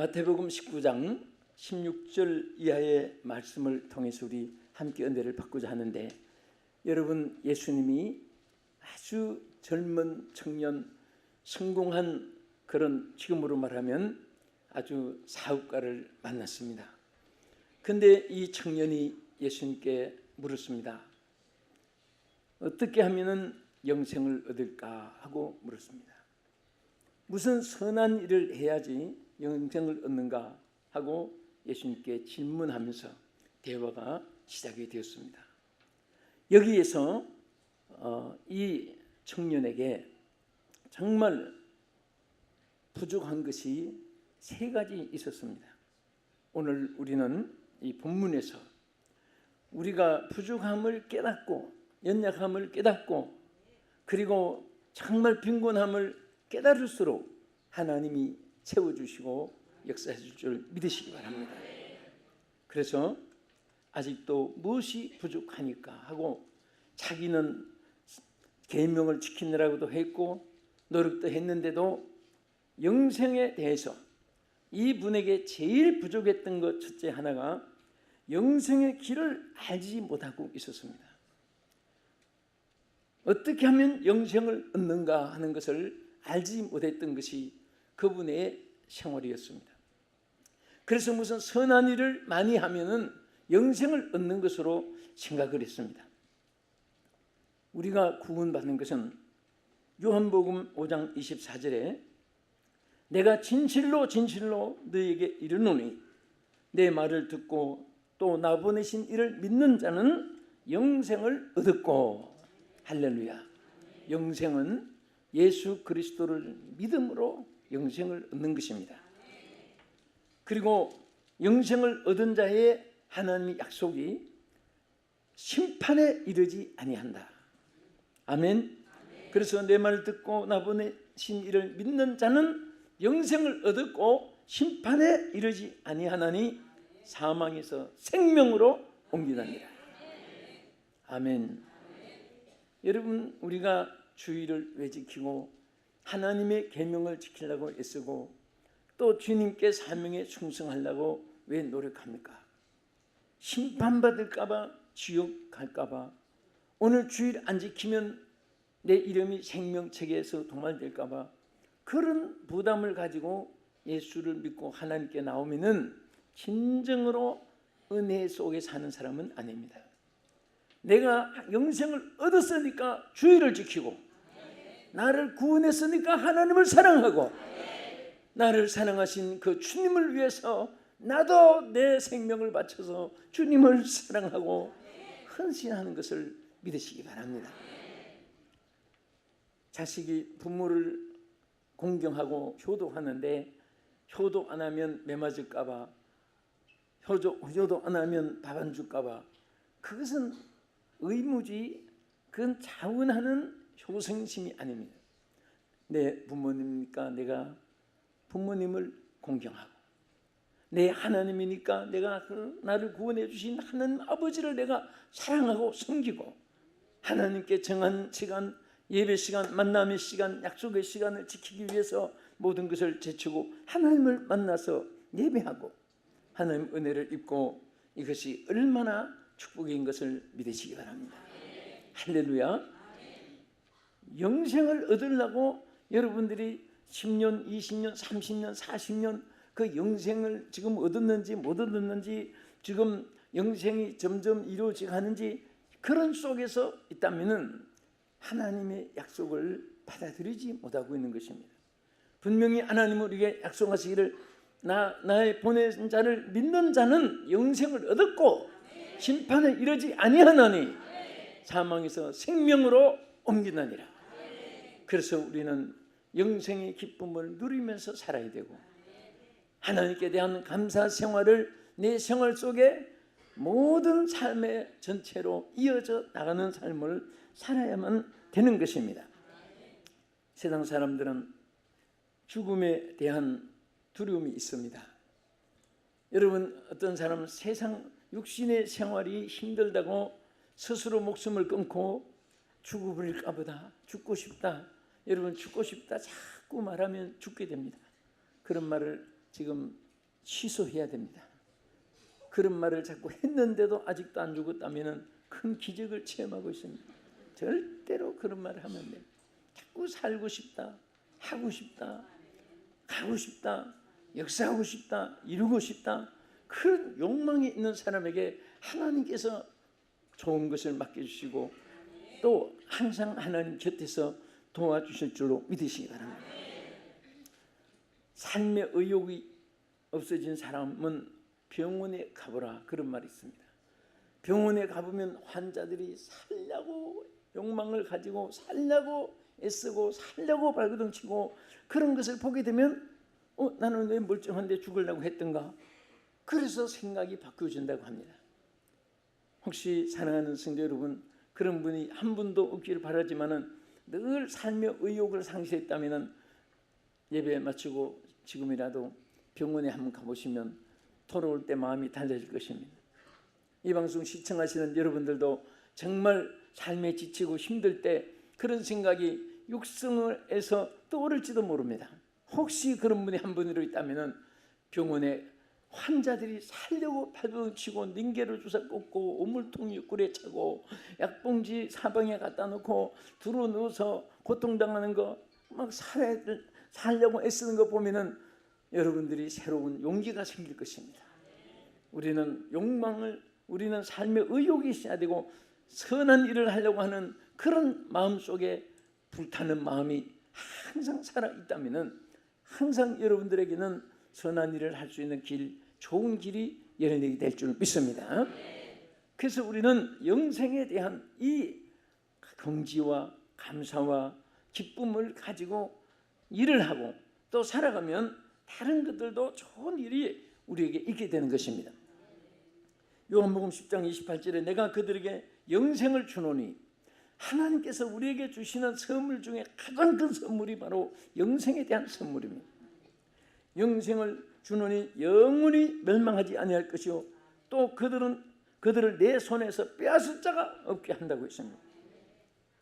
마태복음 19장 16절 이하의 말씀을 통해서 우리 함께 은혜를 받고자 하는데, 여러분, 예수님이 아주 젊은 청년, 성공한 그런, 지금으로 말하면 아주 사업가를 만났습니다. 근데 이 청년이 예수님께 물었습니다. 어떻게 하면 영생을 얻을까 하고 물었습니다. 무슨 선한 일을 해야지 영생을 얻는가 하고 예수님께 질문하면서 대화가 시작이 되었습니다. 여기에서 이 청년에게 정말 부족한 것이 세 가지 있었습니다. 오늘 우리는 이 본문에서 우리가 부족함을 깨닫고, 연약함을 깨닫고, 그리고 정말 빈곤함을 깨달을수록 하나님이 채워주시고 역사해줄 줄 믿으시기 바랍니다. 그래서 아직도 무엇이 부족하니까 하고 자기는 계명을 지키느라고도 했고 노력도 했는데도 영생에 대해서 이분에게 제일 부족했던 것 첫째 하나가 영생의 길을 알지 못하고 있었습니다. 어떻게 하면 영생을 얻는가 하는 것을 알지 못했던 것이 그분의 생활이었습니다. 그래서 무슨 선한 일을 많이 하면은 영생을 얻는 것으로 생각을 했습니다. 우리가 구원받는 것은 요한복음 5장 24절에 내가 진실로 진실로 너희에게 이르노니 내 말을 듣고 또 나 보내신 이를 믿는 자는 영생을 얻었고, 할렐루야. 영생은 예수 그리스도를 믿음으로 영생을 얻는 것입니다. 그리고 영생을 얻은 자의 하나님의 약속이 심판에 이르지 아니한다. 아멘. 그래서 내 말을 듣고 나 보내신 이를 믿는 자는 영생을 얻었고 심판에 이르지 아니하나니 사망에서 생명으로 옮기나니라. 아멘. 여러분, 우리가 주의를 왜 지키고 하나님의 계명을 지키려고 애쓰고 또 주님께 사명에 충성하려고 왜 노력합니까? 심판받을까 봐, 지옥 갈까 봐, 오늘 주일 안 지키면 내 이름이 생명책에서 도말될까 봐, 그런 부담을 가지고 예수를 믿고 하나님께 나오면은 진정으로 은혜 속에 사는 사람은 아닙니다. 내가 영생을 얻었으니까 주의를 지키고, 나를 구원했으니까 하나님을 사랑하고, 나를 사랑하신 그 주님을 위해서 나도 내 생명을 바쳐서 주님을 사랑하고 헌신하는 것을 믿으시기 바랍니다. 자식이 부모를 공경하고 효도하는데 효도 안 하면 매 맞을까 봐, 효도 안 하면 밥 안 줄까 봐, 그것은 의무지, 그건 자원하는 효생심이 아닙니다. 내 부모님이니까 내가 부모님을 공경하고, 내 하나님이니까 내가 나를 구원해 주신 하나님 아버지를 내가 사랑하고 섬기고, 하나님께 정한 시간, 예배 시간, 만남의 시간, 약속의 시간을 지키기 위해서 모든 것을 제치고 하나님을 만나서 예배하고 하나님 은혜를 입고, 이것이 얼마나 축복인 것을 믿으시기 바랍니다. 할렐루야. 영생을 얻으려고 여러분들이 10년, 20년, 30년, 40년 그 영생을 지금 얻었는지 못 얻었는지, 지금 영생이 점점 이루어져 가는지, 그런 속에서 있다면은 하나님의 약속을 받아들이지 못하고 있는 것입니다. 분명히 하나님은 우리에게 약속하시기를 나의 보낸 자를 믿는 자는 영생을 얻었고 심판에 이르지 아니하나니 사망에서 생명으로 옮기나니라. 그래서 우리는 영생의 기쁨을 누리면서 살아야 되고, 하나님께 대한 감사 생활을 내 생활 속에 모든 삶의 전체로 이어져 나가는 삶을 살아야만 되는 것입니다. 세상 사람들은 죽음에 대한 두려움이 있습니다. 여러분, 어떤 사람은 세상 육신의 생활이 힘들다고 스스로 목숨을 끊고 죽어버릴까 보다, 죽고 싶다, 여러분 죽고 싶다 자꾸 말하면 죽게 됩니다. 그런 말을 지금 취소해야 됩니다. 그런 말을 자꾸 했는데도 아직도 안 죽었다면 큰 기적을 체험하고 있습니다. 절대로 그런 말을 하면 안 됩니다. 자꾸 살고 싶다, 하고 싶다, 가고 싶다, 역사하고 싶다, 이루고 싶다, 그런 욕망이 있는 사람에게 하나님께서 좋은 것을 맡겨주시고 또 항상 하나님 곁에서 도와주실 줄로 믿으시기 바랍니다. 삶의 의욕이 없어진 사람은 병원에 가보라, 그런 말이 있습니다. 병원에 가보면 환자들이 살려고 욕망을 가지고 살려고 애쓰고 살려고 발버둥치고 그런 것을 보게 되면 나는 왜 멀쩡한데 죽으려고 했던가, 그래서 생각이 바뀌어진다고 합니다. 혹시 사랑하는 성도 여러분, 그런 분이 한 분도 없기를 바라지만은 늘 삶의 의욕을 상실했다면 예배 마치고 지금이라도 병원에 한번 가보시면 돌아올 때 마음이 달라질 것입니다. 이 방송 시청하시는 여러분들도 정말 삶에 지치고 힘들 때 그런 생각이 육성에서 떠오를지도 모릅니다. 혹시 그런 분이 한 분이라도 있다면 병원에 환자들이 살려고 발버둥치고 닌게를 주사 꽂고 오물통 옆구리에 차고 약봉지 사방에 갖다 놓고 들어 누워서 고통당하는 거 막 살려고 애쓰는 거 보면은 여러분들이 새로운 용기가 생길 것입니다. 우리는 우리는 삶의 의욕이 있어야 되고 선한 일을 하려고 하는 그런 마음 속에 불타는 마음이 항상 살아있다면 항상 여러분들에게는 선한 일을 할 수 있는 길, 좋은 길이 열리게 될 줄 믿습니다. 그래서 우리는 영생에 대한 이 긍지와 감사와 기쁨을 가지고 일을 하고 또 살아가면 다른 것들도 좋은 일이 우리에게 있게 되는 것입니다. 요한복음 10장 28절에 내가 그들에게 영생을 주노니, 하나님께서 우리에게 주시는 선물 중에 가장 큰 선물이 바로 영생에 대한 선물입니다. 영생을 주노니 영원히 멸망하지 아니할 것이요 또 그들을 내 손에서 빼앗을 자가 없게 한다고 했습니다.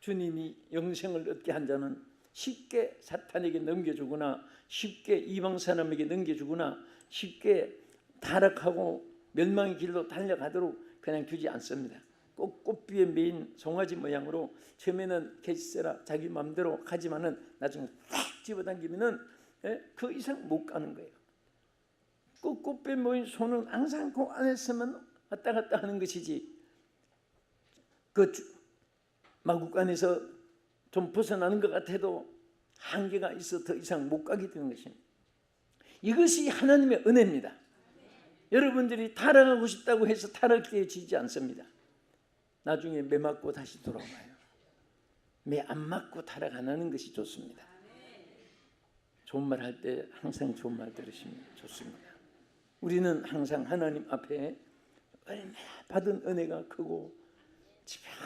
주님이 영생을 얻게 한 자는 쉽게 사탄에게 넘겨주거나 쉽게 이방 사람에게 넘겨주거나 쉽게 타락하고 멸망의 길로 달려가도록 그냥 두지 않습니다. 꼭 꽃비에 메인 송아지 모양으로 처음에는 개시세라 자기 마음대로 가지만은 나중에 딱 집어당기면은 그 이상 못 가는 거예요. 꽃비에 모인 소는 항상 그 안에서만 왔다 갔다 하는 것이지 그 마구간에서 좀 벗어나는 것 같아도 한계가 있어 더 이상 못 가게 되는 것입니다. 이것이 하나님의 은혜입니다. 여러분들이 타락하고 싶다고 해서 타락되어지지 않습니다. 나중에 매 맞고 다시 돌아와요. 매 안 맞고 타락 안 하는 것이 좋습니다. 좋은 말 할 때 항상 좋은 말 들으시면 좋습니다. 우리는 항상 하나님 앞에 얼마나 받은 은혜가 크고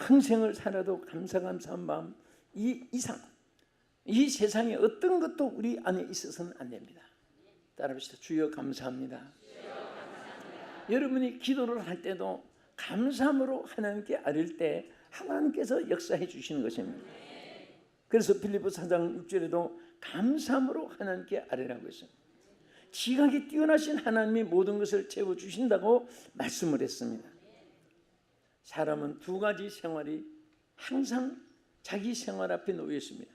평생을 살아도 감사한 마음 이 이상 이 세상에 어떤 것도 우리 안에 있어서는 안 됩니다. 따라합시다. 주여 감사합니다. 여러분이 기도를 할 때도 감사함으로 하나님께 아뢰일 때 하나님께서 역사해 주시는 것입니다. 그래서 빌립보서 4장 6절에도 감사함으로 하나님께 아뢰라고 했습니다. 지각이 뛰어나신 하나님이 모든 것을 채워주신다고 말씀을 했습니다. 사람은 두 가지 생활이 항상 자기 생활 앞에 놓여 있습니다.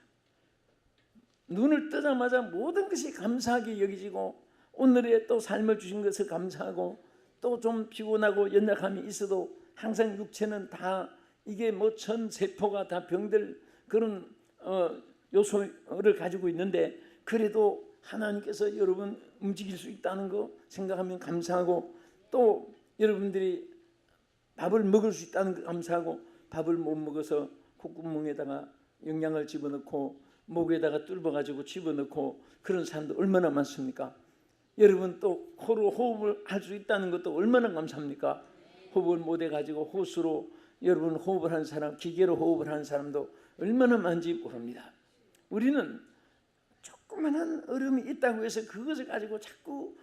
눈을 뜨자마자 모든 것이 감사하게 여기지고 오늘의 또 삶을 주신 것을 감사하고 또 좀 피곤하고 연약함이 있어도 항상 육체는 다 이게 뭐 천세포가 다 병들 그런 요소를 가지고 있는데 그래도 하나님께서 여러분 움직일 수 있다는 거 생각하면 감사하고 또 여러분들이 밥을 먹을 수 있다는 거 감사하고 밥을 못 먹어서 콧구멍에다가 영양을 집어넣고 목에다가 뚫어가지고 집어넣고 그런 사람도 얼마나 많습니까? 여러분 또 코로 호흡을 할 수 있다는 것도 얼마나 감사합니까? 호흡을 못 해가지고 호수로 여러분 호흡을 하는 사람, 기계로 호흡을 하는 사람도 얼마나 많은지 모릅니다. 우리는 조그만한 어려움이 있다고 해서 그것을 가지고 자꾸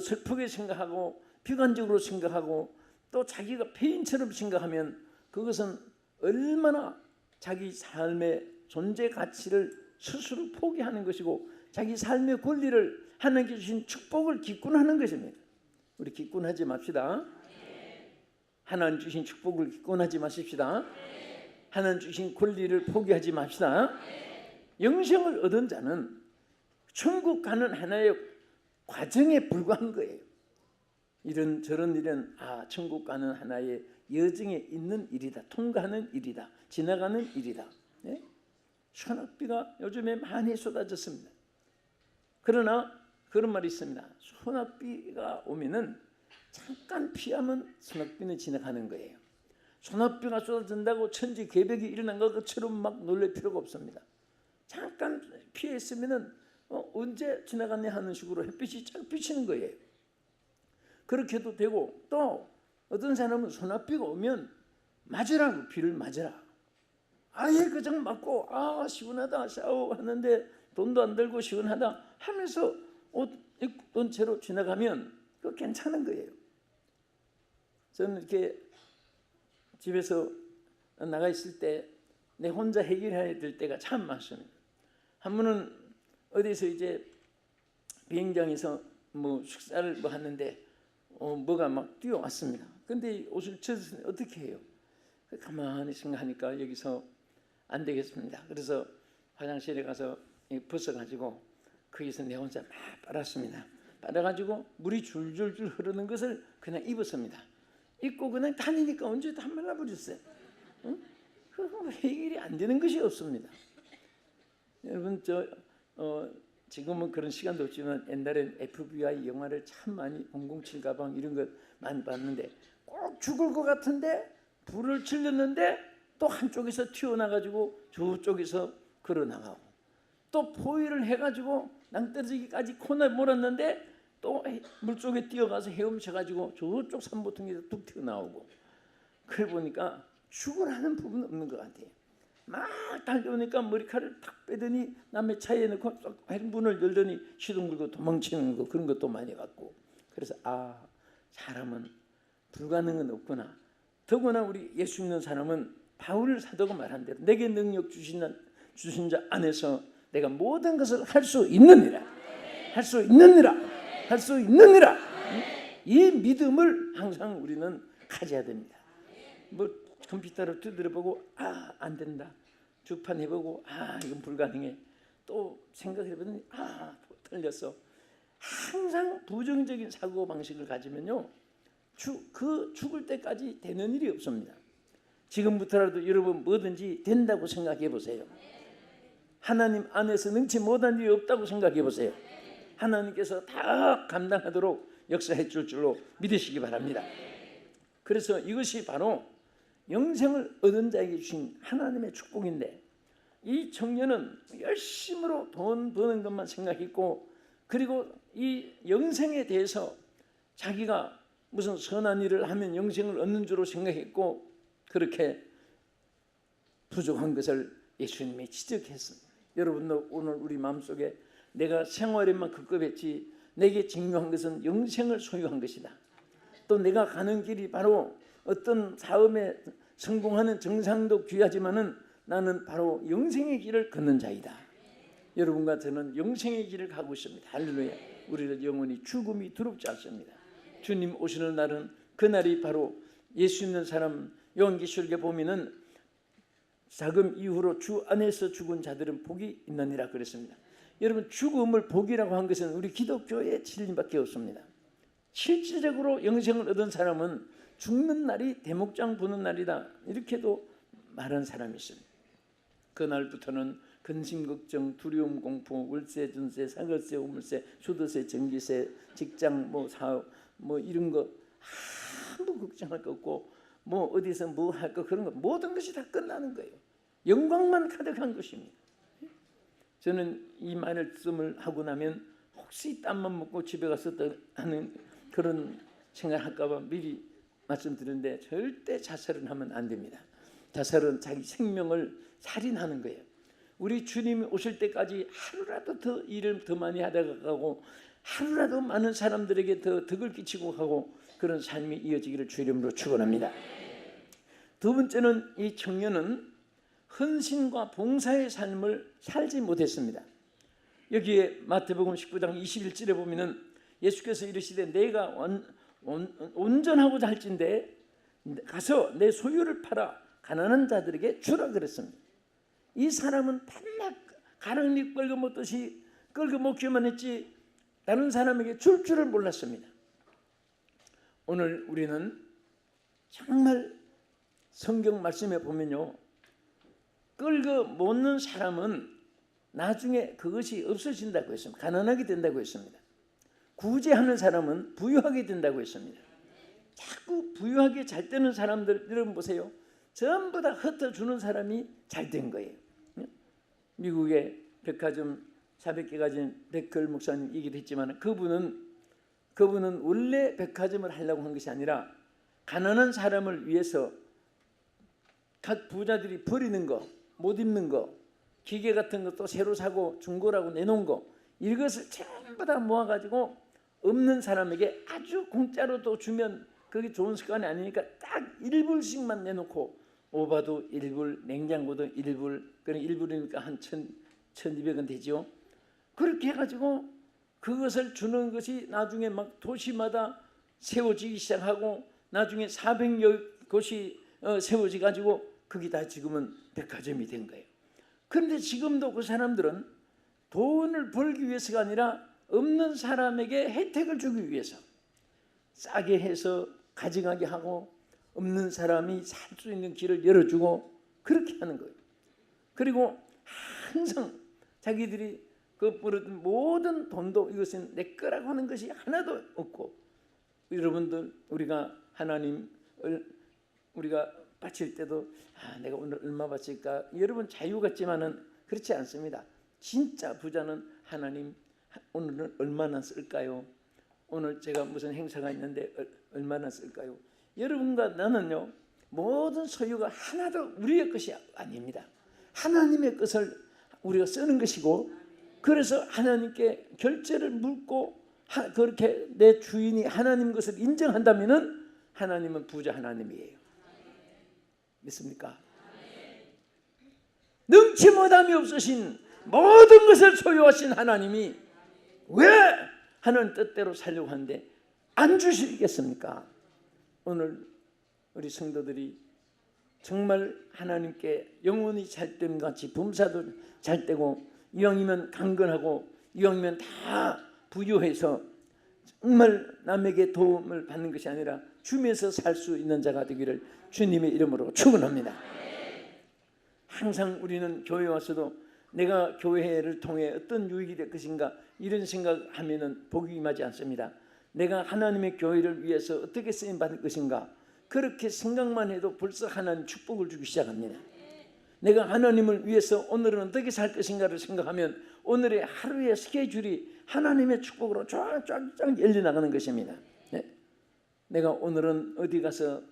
슬프게 생각하고 비관적으로 생각하고 또 자기가 폐인처럼 생각하면 그것은 얼마나 자기 삶의 존재 가치를 스스로 포기하는 것이고 자기 삶의 권리를 하나님께 주신 축복을 기권하는 것입니다. 우리 기권하지 맙시다. 하나님 주신 축복을 기권하지 마십시다. 하나님 주신 권리를 포기하지 맙시다. 영생을 얻은 자는 천국 가는 하나의 과정에 불과한 거예요. 이런 저런 일은 천국 가는 하나의 여정에 있는 일이다. 통과하는 일이다. 지나가는 일이다. 네? 소낙비가 요즘에 많이 쏟아졌습니다. 그러나 그런 말이 있습니다. 소낙비가 오면은 잠깐 피하면 소낙비는 지나가는 거예요. 소낙비가 쏟아진다고 천지개벽이 일어난 것처럼 막 놀랄 필요가 없습니다. 잠깐 피했으면은 언제 지나갔냐 하는 식으로 햇빛이 쫙 비치는 거예요. 그렇게 해도 되고, 또 어떤 사람은 소낙비가 오면 맞으라고, 비를 맞으라. 아예 그냥 맞고 시원하다 샤워하는데 돈도 안 들고 시원하다 하면서 옷 입던 채로 지나가면 그거 괜찮은 거예요. 저는 이렇게 집에서 나가 있을 때 내 혼자 해결해야 될 때가 참 많습니다. 한 번은 어디서 이제 비행장에서 뭐 식사를 뭐 하는데 뭐가 막 뛰어왔습니다. 근데 옷을 젖으면 어떻게 해요? 가만히 생각하니까 여기서 안 되겠습니다. 그래서 화장실에 가서 벗어가지고 거기서 내 혼자 막 빨았습니다. 빨아가지고 물이 줄줄줄 흐르는 것을 그냥 입었습니다. 입고 그냥 다니니까 언제 다 말라버렸어요. 응? 해결이 안 되는 것이 없습니다. 여러분 지금은 그런 시간도 없지만 옛날엔 FBI 영화를 참 많이 007 가방 이런 거 많이 봤는데 꼭 죽을 것 같은데 불을 질렀는데 또 한쪽에서 튀어나가지고 저쪽에서 걸어나가고 또 포위를 해가지고 낭떠러지기까지 코너에 몰았는데 또 물속에 뛰어가서 헤엄쳐가지고 저쪽 산보통에서 뚝 튀어나오고 그래 보니까 죽으라는 부분은 없는 것 같아요. 막 달려오니까 머리카락을 탁 빼더니 남의 차에 넣고 문을 열더니 시동 걸고 도망치는 거 그런 것도 많이 봤고 그래서 사람은 불가능은 없구나. 더구나 우리 예수 믿는 사람은 바울 사도가 말한 대로 내게 능력 주신 자 안에서 내가 모든 것을 할 수 있느니라. 할 수 있느니라. 할 수 있느니라. 이 믿음을 항상 우리는 가져야 됩니다. 뭐 컴퓨터를 두드려보고 안 된다. 주판 해보고 이건 불가능해. 또 생각해보더니 틀렸어. 항상 부정적인 사고방식을 가지면요 죽을 때까지 되는 일이 없습니다. 지금부터라도 여러분 뭐든지 된다고 생각해 보세요. 하나님 안에서 능치 못한 일이 없다고 생각해 보세요. 하나님께서 다 감당하도록 역사해 줄 줄로 믿으시기 바랍니다. 그래서 이것이 바로 영생을 얻은 자에게 주신 하나님의 축복인데 이 청년은 열심으로 돈 버는 것만 생각했고 그리고 이 영생에 대해서 자기가 무슨 선한 일을 하면 영생을 얻는 줄로 생각했고 그렇게 부족한 것을 예수님이 지적했습니다. 여러분도 오늘 우리 마음속에 내가 생활에만 급급했지 내게 중요한 것은 영생을 소유한 것이다. 또 내가 가는 길이 바로 어떤 사업에 성공하는 정상도 귀하지만은 나는 바로 영생의 길을 걷는 자이다. 여러분과 저는 영생의 길을 가고 있습니다. 할렐루야. 우리의 영혼이 죽음이 두렵지 않습니다. 주님 오시는 날은 그날이 바로 예수 믿는 사람 요한계시록에 보면은 자금 이후로 주 안에서 죽은 자들은 복이 있느니라 그랬습니다. 여러분 죽음을 복이라고 한 것은 우리 기독교의 진리밖에 없습니다. 실질적으로 영생을 얻은 사람은 죽는 날이 대목장 보는 날이다 이렇게도 말한 사람이 있습니다. 그날부터는 근심 걱정 두려움 공포 월세 전세 사글세 우물세 수도세 전기세 직장 사업 이런 거 아무 걱정할 거 없고 어디서 뭐 할 거 그런 거 모든 것이 다 끝나는 거예요. 영광만 가득한 것입니다. 저는 이 말씀을 하고 나면 혹시 땀만 먹고 집에 가서 하는 그런 생각할까 봐 미리 말씀드리는데 절대 자살은 하면 안 됩니다. 자살은 자기 생명을 살인하는 거예요. 우리 주님이 오실 때까지 하루라도 더 일을 더 많이 하다가 가고 하루라도 많은 사람들에게 더 덕을 끼치고 가고 그런 삶이 이어지기를 주 이름으로 축원합니다. 두 번째는 이 청년은 헌신과 봉사의 삶을 살지 못했습니다. 여기에 마태복음 19장 21절에 보면은 예수께서 이르시되 내가 온전하고자 할진대 가서 내 소유를 팔아 가난한 자들에게 주라 그랬습니다. 이 사람은 밤낮 가랑잎 끌고 먹듯이 끌고 먹기만 했지 다른 사람에게 줄 줄을 몰랐습니다. 오늘 우리는 정말 성경 말씀에 보면요, 끌고 먹는 사람은 나중에 그것이 없어진다고 했습니다. 가난하게 된다고 했습니다. 구제하는 사람은 부유하게 된다고 했습니다. 자꾸 부유하게 잘 되는 사람들 여러분 보세요. 전부 다 흩어주는 사람이 잘 된 거예요. 미국의 백화점 400개 가진 베컬 목사님 얘기도 했지만 그분은 원래 백화점을 하려고 한 것이 아니라 가난한 사람을 위해서 각 부자들이 버리는 거, 못 입는 거, 기계 같은 것도 새로 사고 중고라고 내놓은 거, 이것을 전부 다 모아가지고 없는 사람에게 아주 공짜로 또 주면 그게 좋은 습관이 아니니까 딱 1불씩만 내놓고 오바도 1불, 냉장고도 1불, 그럼 1불이니까 한 1,200원 되죠. 그렇게 해가지고 그것을 주는 것이 나중에 막 도시마다 세워지기 시작하고 나중에 400여 곳이 세워져 가지고 그게 다 지금은 백화점이 된 거예요. 그런데 지금도 그 사람들은 돈을 벌기 위해서가 아니라 없는 사람에게 혜택을 주기 위해서 싸게 해서 가져가게 하고 없는 사람이 살 수 있는 길을 열어주고 그렇게 하는 거예요. 그리고 항상 자기들이 그 벌어든 모든 돈도 이것은 내 거라고 하는 것이 하나도 없고, 여러분들 우리가 하나님 우리가 바칠 때도 내가 오늘 얼마 바칠까, 여러분 자유 같지만은 그렇지 않습니다. 진짜 부자는 하나님 오늘은 얼마나 쓸까요? 오늘 제가 무슨 행사가 있는데 얼마나 쓸까요? 여러분과 나는요, 모든 소유가 하나도 우리의 것이 아닙니다. 하나님의 것을 우리가 쓰는 것이고, 그래서 하나님께 결제를 묻고 그렇게 내 주인이 하나님 것을 인정한다면은 하나님은 부자 하나님이에요. 믿습니까? 능치 못함이 없으신 모든 것을 소유하신 하나님이 왜 하나님 뜻대로 살려고 하는데 안 주시겠습니까? 오늘 우리 성도들이 정말 하나님께 영혼이 잘됨 같이 범사도 잘되고 이왕이면 강건하고 이왕이면 다 부유해서 정말 남에게 도움을 받는 것이 아니라 주면서 살 수 있는 자가 되기를 주님의 이름으로 축원합니다. 항상 우리는 교회 와서도 내가 교회를 통해 어떤 유익이 될 것인가 이런 생각하면은 복이 임하지 않습니다. 내가 하나님의 교회를 위해서 어떻게 쓰임 받을 것인가 그렇게 생각만 해도 벌써 하나님 축복을 주기 시작합니다. 내가 하나님을 위해서 오늘은 어떻게 살 것인가를 생각하면 오늘의 하루의 스케줄이 하나님의 축복으로 쫙쫙쫙 열려나가는 것입니다. 네. 내가 오늘은 어디 가서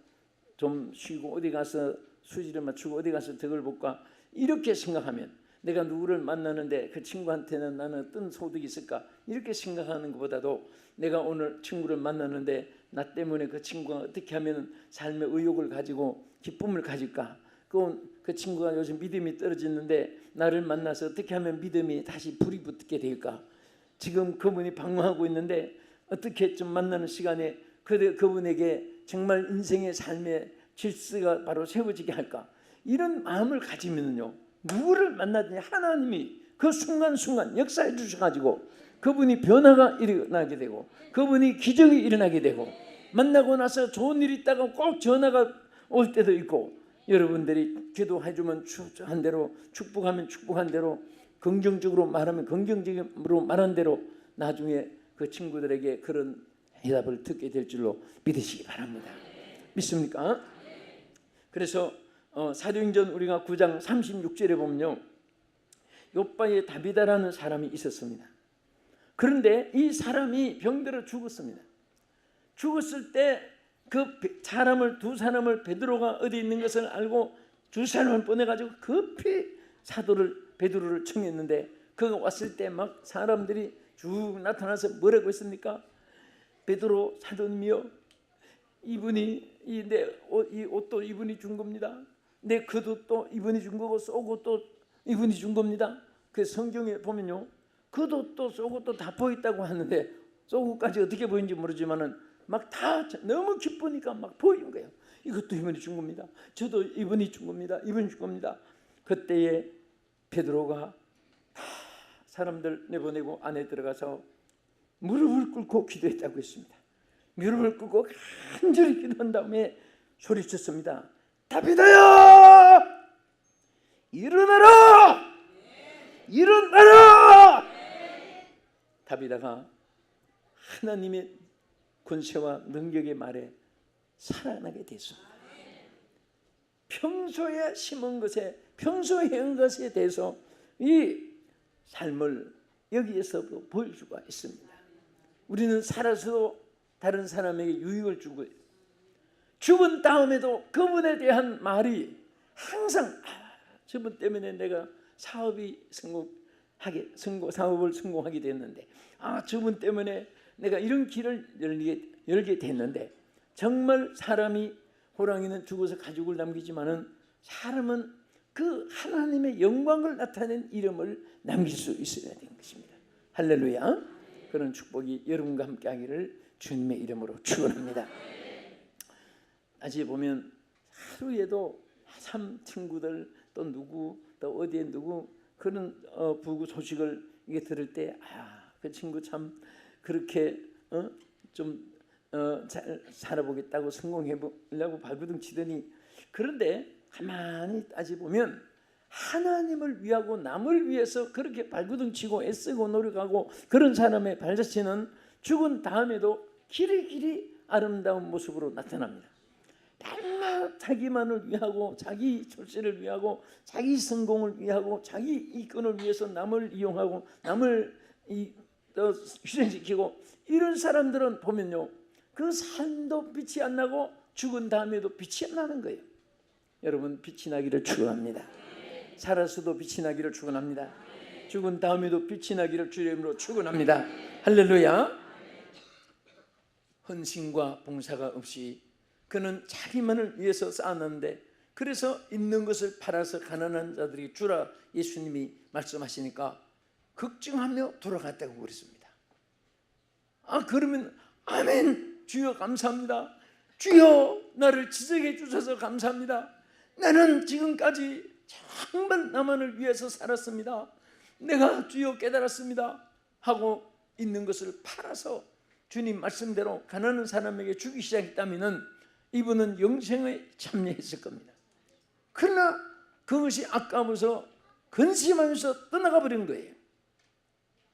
좀 쉬고 어디 가서 수지를 맞추고 어디 가서 덕을 볼까 이렇게 생각하면 내가 누구를 만나는데 그 친구한테는 나는 어떤 소득이 있을까 이렇게 생각하는 것보다도 내가 오늘 친구를 만나는데 나 때문에 그 친구가 어떻게 하면 삶의 의욕을 가지고 기쁨을 가질까, 그 친구가 요즘 믿음이 떨어지는데 나를 만나서 어떻게 하면 믿음이 다시 불이 붙게 될까, 지금 그분이 방황하고 있는데 어떻게 좀 만나는 시간에 그분에게 정말 인생의 삶의 질서가 바로 세워지게 할까, 이런 마음을 가지면요 누구를 만나든지 하나님이 그 순간순간 역사해 주셔가지고 그분이 변화가 일어나게 되고 그분이 기적이 일어나게 되고 만나고 나서 좋은 일이 있다가 꼭 전화가 올 때도 있고, 여러분들이 기도해주면 한 대로 축복하면 축복한 대로 긍정적으로 말하면 긍정적으로 말한 대로 나중에 그 친구들에게 그런 해답을 듣게 될 줄로 믿으시기 바랍니다. 믿습니까? 그래서 사도행전 우리가 9장 36절에 보면요 욥바의 다비다라는 사람이 있었습니다. 그런데 이 사람이 병들어 죽었습니다. 죽었을 때 그 사람을 두 사람을 베드로가 어디 있는 것을 알고 두 사람을 보내가지고 급히 베드로를 청했는데 그가 왔을 때 막 사람들이 쭉 나타나서 뭐라고 했습니까? 베드로 사도님이여, 이분이 이 옷도 이분이 준 겁니다. 내 겉옷도 이분이 준 거고 속옷도 이분이 준 겁니다. 그 성경에 보면요 그도 속옷도 다 보였다고 하는데 속옷까지 어떻게 보인지 모르지만은 막 다 너무 기쁘니까 막 보이는 거예요. 이것도 이번이 준 겁니다. 저도 이번이 준 겁니다. 이번이 준 겁니다. 그때에 베드로가 다 사람들 내보내고 안에 들어가서 무릎을 꿇고 기도했다고 했습니다. 무릎을 꿇고 간절히 기도한 다음에 소리쳤습니다. 다비다야, 일어나라! 일어나라! 다비다가 하나님의 권세와 능력의 말에 살아나게 됐습니다. 평소에 심은 것에, 평소에 한 것에 대해서 이 삶을 여기에서도 보일 수가 있습니다. 우리는 살아서도 다른 사람에게 유익을 주고, 죽은 다음에도 그분에 대한 말이 항상 저분 때문에 내가 사업을 성공하게 됐는데, 저분 때문에 내가 이런 길을 열게 됐는데, 정말 사람이, 호랑이는 죽어서 가죽을 남기지만은 사람은 그 하나님의 영광을 나타낸 이름을 남길 수 있어야 되는 것입니다. 할렐루야. 그런 축복이 여러분과 함께 하기를 주님의 이름으로 축원합니다. 아직 보면 하루에도 참 친구들 또 누구 또 어디에 누구 그런 부고 소식을 이게 들을 때 그 친구 참 그렇게 잘 살아보겠다고 성공해보려고 발버둥 치더니, 그런데 가만히 따져보면 하나님을 위하고 남을 위해서 그렇게 발버둥 치고 애쓰고 노력하고 그런 사람의 발자취는 죽은 다음에도 길이길이 아름다운 모습으로 나타납니다. 날마다 자기만을 위하고 자기 출세를 위하고 자기 성공을 위하고 자기 이권을 위해서 남을 이용하고 남을 희생시키고, 이런 사람들은 보면요, 그 삶도 빛이 안 나고 죽은 다음에도 빛이 안 나는 거예요. 여러분, 빛이 나기를 축원합니다. 살아서도 빛이 나기를 축원합니다. 죽은 다음에도 빛이 나기를 주의 이름으로 축원합니다. 할렐루야. 헌신과 봉사가 없이 그는 자기만을 위해서 쌓았는데, 그래서 있는 것을 팔아서 가난한 자들에게 주라 예수님이 말씀하시니까 걱정하며 돌아갔다고 그랬습니다. 그러면 아멘, 주여 감사합니다. 주여 나를 지적해 주셔서 감사합니다. 나는 지금까지 정말 나만을 위해서 살았습니다. 내가 주여 깨달았습니다 하고 있는 것을 팔아서 주님 말씀대로 가난한 사람에게 주기 시작했다면 이분은 영생에 참여했을 겁니다. 그러나 그것이 아까워서 근심하면서 떠나가 버린 거예요.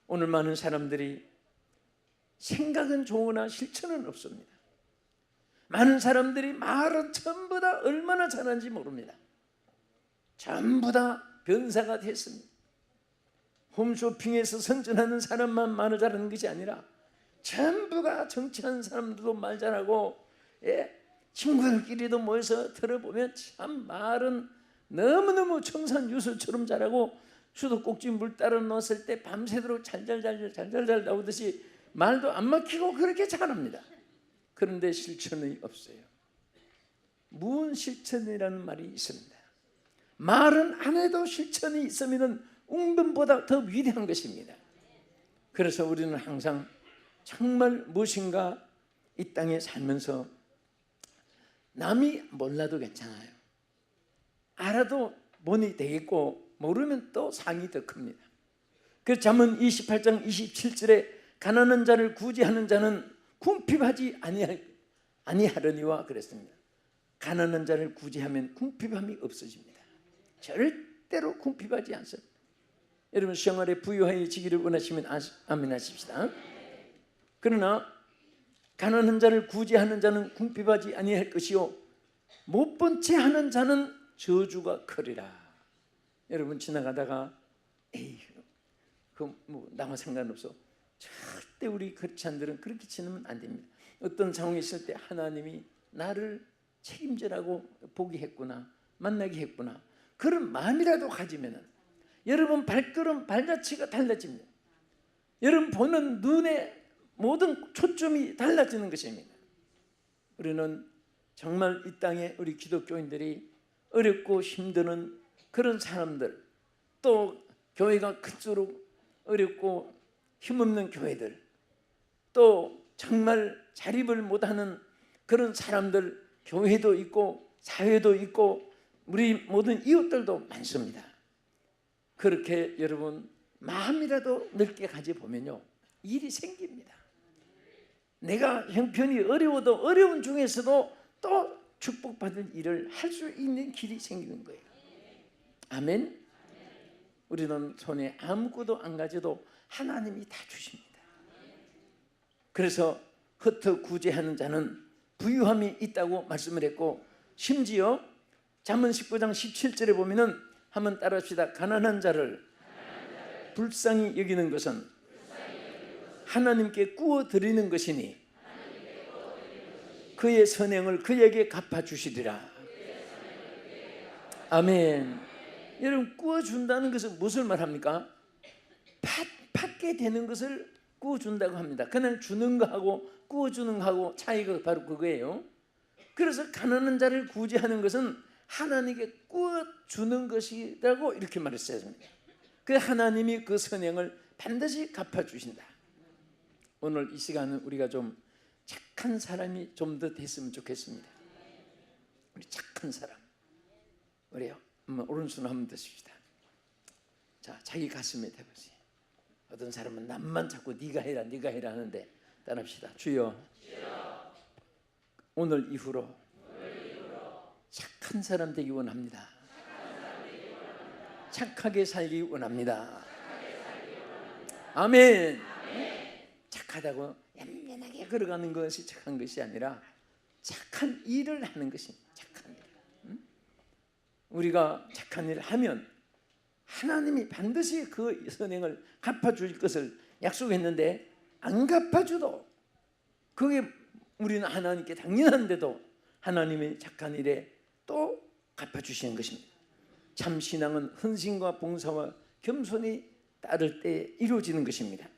오늘 많은 사람들이 생각은 좋으나 실천은 없습니다. 많은 사람들이 말은 전부 다 얼마나 잘하는지 모릅니다. 전부 다 변사가 됐습니다. 홈쇼핑에서 선전하는 사람만 말을 잘하는 것이 아니라 전부가 정치하는 사람들도 말 잘하고, 친구들끼리도 모여서 들어보면 참 말은 너무너무 청산유수처럼 잘하고, 수도꼭지 물 따라 넣었을 때 밤새도록 잘잘 나오듯이 말도 안 막히고 그렇게 잘합니다. 그런데 실천이 없어요. 무언실천이라는 말이 있습니다. 말은 안 해도 실천이 있으면 웅변보다 더 위대한 것입니다. 그래서 우리는 항상 정말 무엇인가 이 땅에 살면서 남이 몰라도 괜찮아요. 알아도 본이 되겠고 모르면 또 상이 더 큽니다. 그 잠언 28장 27절에 가난한 자를 구제하는 자는 궁핍하지 아니하려니와 그랬습니다. 가난한 자를 구제하면 궁핍함이 없어집니다. 절대로 궁핍하지 않습니다. 여러분, 생활에 부유해지기를 원하시면 아멘 하십시다. 그러나 가난한 자를 구제하는 자는 궁핍하지 아니할 것이요 못 본 채 하는 자는 저주가 크리라. 여러분, 지나가다가 나와 상관없어, 절대 우리 크리스찬들은 그렇게 지내면 안 됩니다. 어떤 상황이 있을 때 하나님이 나를 책임지라고 보게 했구나, 만나게 했구나, 그런 마음이라도 가지면 여러분 발걸음 발자취가 달라집니다. 여러분 보는 눈의 모든 초점이 달라지는 것입니다. 우리는 정말 이 땅에 우리 기독교인들이 어렵고 힘드는 그런 사람들, 또 교회가 클수록 어렵고 힘없는 교회들, 또 정말 자립을 못하는 그런 사람들, 교회도 있고 사회도 있고 우리 모든 이웃들도 많습니다. 그렇게 여러분 마음이라도 넓게 가져보면요, 일이 생깁니다. 내가 형편이 어려워도 어려운 중에서도 또 축복받을 일을 할 수 있는 길이 생기는 거예요. 아멘. 우리는 손에 아무것도 안 가져도 하나님이 다 주십니다. 그래서 흩어구제하는 자는 부유함이 있다고 말씀을 했고, 심지어 잠언 19장 17절에 보면은 한번 따라합시다. 가난한 자를 불쌍히 여기는 것은 하나님께 구워 드리는 것이니 그의 선행을 그에게 갚아주시리라. 아멘. 여러분, 구워준다는 것은 무엇을 말합니까? 받게 되는 것을 구워준다고 합니다. 그냥 주는 거하고 구워주는 거하고 차이가 바로 그거예요. 그래서 가난한 자를 구제하는 것은 하나님께 구워주는 것이라고 이렇게 말했어요. 그 하나님이 그 선행을 반드시 갚아주신다. 오늘 이 시간은 우리가 좀 착한 사람이 좀 더 됐으면 좋겠습니다. 우리 착한 사람. 우리요, 오른손 한번 드십시다. 자, 자기 가슴에 대보세요. 어떤 사람은 남만 자꾸 네가 해라 네가 해라 하는데, 따라합시다. 주여, 오늘 이후로 착한 사람 되기 원합니다. 착하게 살기 원합니다. 아멘. 착하다고 얌전하게 걸어가는 것이 착한 것이 아니라 착한 일을 하는 것입니다. 착한 일. 우리가 착한 일을 하면 하나님이 반드시 그 선행을 갚아줄 것을 약속했는데, 안 갚아줘도 그게 우리는 하나님께 당연한데도 하나님의 착한 일에 또 갚아주시는 것입니다. 참 신앙은 헌신과 봉사와 겸손이 따를 때 이루어지는 것입니다.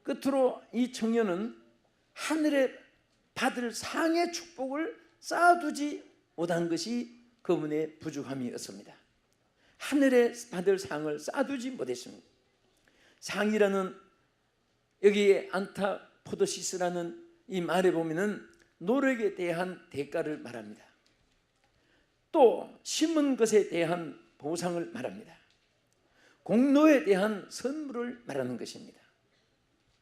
끝으로 이 청년은 하늘에 받을 상의 축복을 쌓아두지 못한 것이 그분의 부족함이었습니다. 하늘에 받을 상을 쌓아두지 못했습니다. 상이라는, 여기에 안타포도시스라는 이 말에 보면은 노력에 대한 대가를 말합니다. 또 심은 것에 대한 보상을 말합니다. 공로에 대한 선물을 말하는 것입니다.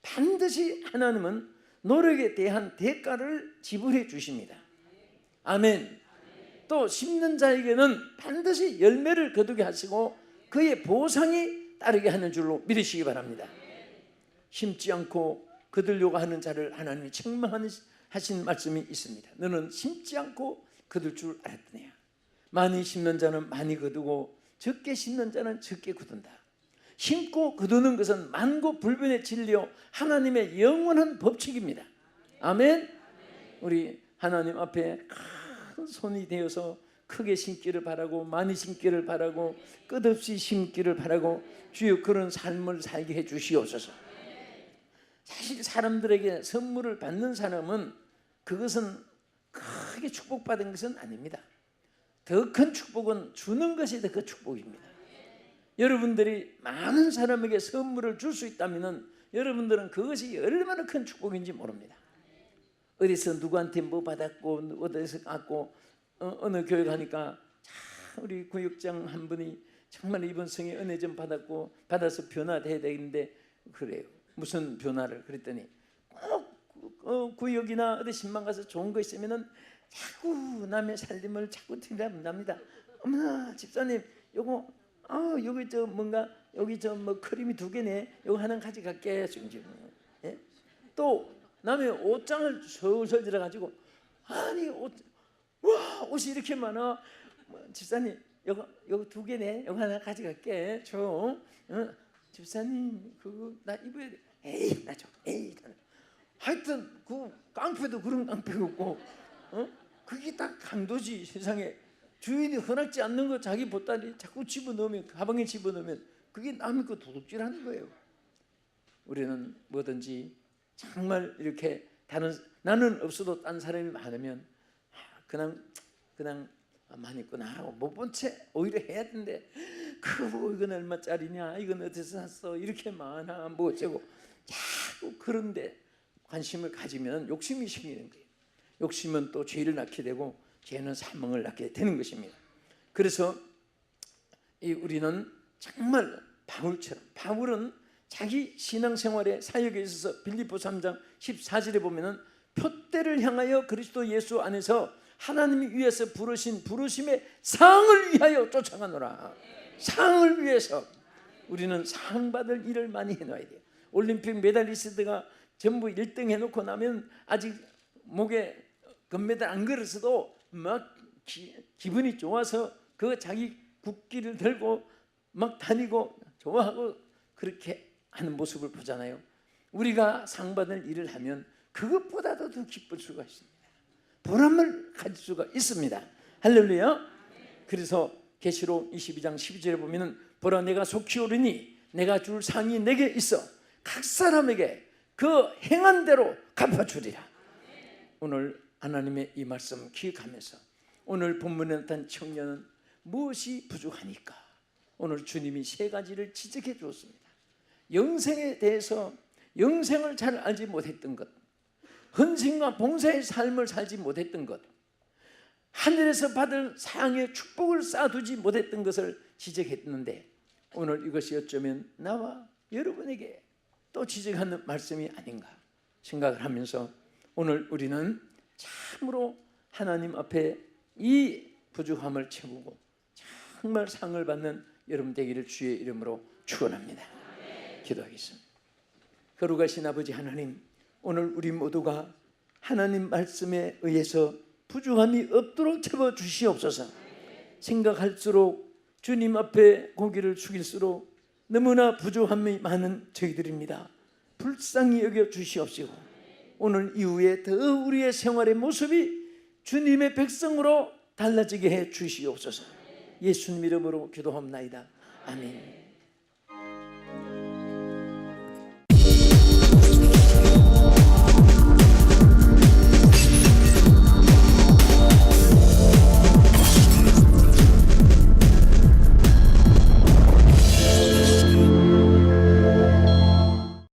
반드시 하나님은 노력에 대한 대가를 지불해 주십니다. 아멘. 또 심는 자에게는 반드시 열매를 거두게 하시고 그의 보상이 따르게 하는 줄로 믿으시기 바랍니다. 심지 않고 거두려고 하는 자를 하나님이 책망하신 말씀이 있습니다. 너는 심지 않고 거둘 줄 알았더냐. 많이 심는 자는 많이 거두고 적게 심는 자는 적게 거둔다. 심고 거두는 것은 만고불변의 진리요 하나님의 영원한 법칙입니다. 아멘. 우리 하나님 앞에 큰 손이 되어서 크게 심기를 바라고 많이 심기를 바라고 끝없이 심기를 바라고, 주여 그런 삶을 살게 해 주시옵소서. 사실 사람들에게 선물을 받는 사람은 그것은 크게 축복받은 것은 아닙니다. 더 큰 축복은 주는 것이 더 큰 축복입니다. 여러분들이 많은 사람에게 선물을 줄 수 있다면 여러분들은 그것이 얼마나 큰 축복인지 모릅니다. 어디서 누구한테 뭐 받았고 어디서 갖고 어느 교회 가니까 우리 구역장 한 분이 정말 이번 성에 은혜 좀 받아서 변화돼야 되는데, 그래요. 무슨 변화를? 그랬더니 꼭 구역이나 어디 신방 가서 좋은 거 있으면은 자꾸 남의 살림을 자꾸 팅답니다. 어머나 집사님 요거 여기 저 뭔가 여기 저 뭐 크림이 2개네. 요거 하나 가져갈게. 예? 또 남의 옷장을 솔솔 들어가지고 아니 옷이 이렇게 많아. 집사님 요거 2개네. 요거 하나 가져갈게. 줘. 집사님 그거 나 입어야 돼. 에이 나 줘. 에이. 하여튼 그 깡패도 그런 깡패가 없고 그게 딱 강도지. 세상에 주인이 허락지 않는 거 자기 보따리 자꾸 집어넣으면, 가방에 집어넣으면 그게 남의 거 도둑질하는 거예요. 우리는 뭐든지 정말 이렇게 나는 없어도 딴 사람이 많으면 그냥 많이 있구나 하고 못 본 채 오히려 해야 되는데 그거 이건 얼마짜리냐, 이건 어디서 샀어, 이렇게 많아, 뭐 어쩌고 자꾸 그런데 관심을 가지면 욕심이 생기는 거예요. 욕심은 또 죄를 낳게 되고 죄는 사망을 낳게 되는 것입니다. 그래서 우리는 정말 바울처럼, 바울은 자기 신앙생활의 사역에 있어서 빌립보 3장 14절에 보면은 표대를 향하여 그리스도 예수 안에서 하나님이 위해서 부르신 부르심의 상을 위하여 쫓아가노라. 상을 위해서 우리는 상 받을 일을 많이 해놔야 돼요. 올림픽 메달리스트가 전부 1등 해놓고 나면 아직 목에 금메달 안 걸었어도 막 기분이 좋아서 그 자기 국기를 들고 막 다니고 좋아하고 그렇게 하는 모습을 보잖아요. 우리가 상 받을 일을 하면 그것보다도 더 기쁠 수가 있습니다. 보람을 가질 수가 있습니다. 할렐루야. 그래서 계시록 22장 12절에 보면은 보라 내가 속히 오르니 내가 줄 상이 내게 있어 각 사람에게 그 행한 대로 갚아주리라. 오늘 하나님의 이 말씀 기억하면서 오늘 본문에 나타난 청년은 무엇이 부족하니까 오늘 주님이 세 가지를 지적해 주었습니다. 영생에 대해서 영생을 잘 알지 못했던 것, 헌신과 봉사의 삶을 살지 못했던 것, 하늘에서 받을 사랑의 축복을 쌓아두지 못했던 것을 지적했는데 오늘 이것이 어쩌면 나와 여러분에게 또 지적하는 말씀이 아닌가 생각을 하면서 오늘 우리는 참으로 하나님 앞에 이 부족함을 채우고 정말 상을 받는 여러분 되기를 주의 이름으로 축원합니다. 기도하겠습니다. 거룩하신 아버지 하나님, 오늘 우리 모두가 하나님 말씀에 의해서 부족함이 없도록 채워주시옵소서. 생각할수록 주님 앞에 고개를 숙일수록 너무나 부족함이 많은 저희들입니다. 불쌍히 여겨 주시옵시고 오늘 이후에 더 우리의 생활의 모습이 주님의 백성으로 달라지게 해 주시옵소서. 예수님 이름으로 기도합나이다. 아멘.